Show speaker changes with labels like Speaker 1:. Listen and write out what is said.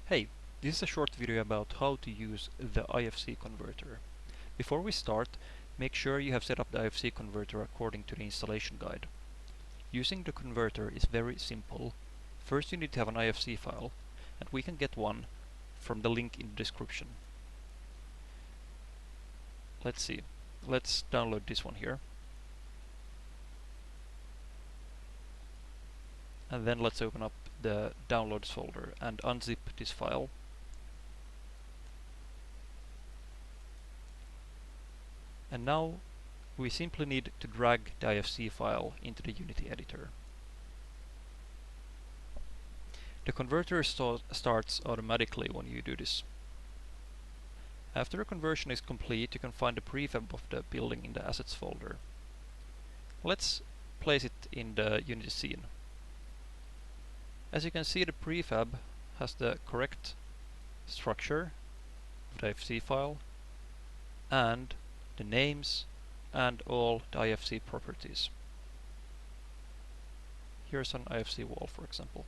Speaker 1: Hey, this is a short video about how to use the IFC converter. Before we start, make sure you have set up the IFC converter according to the installation guide. Using the converter is very simple. First you need to have an IFC file, and we can get one from the link in the description. Let's see. Let's download this one here. And then let's open up the downloads folder and unzip this file. And now we simply need to drag the IFC file into the Unity editor. The converter starts automatically when you do this. After the conversion is complete, you can find the prefab of the building in the assets folder. Let's place it in the Unity scene. As you can see, the prefab has the correct structure of the IFC file and the names and all the IFC properties. Here's an IFC wall, for example.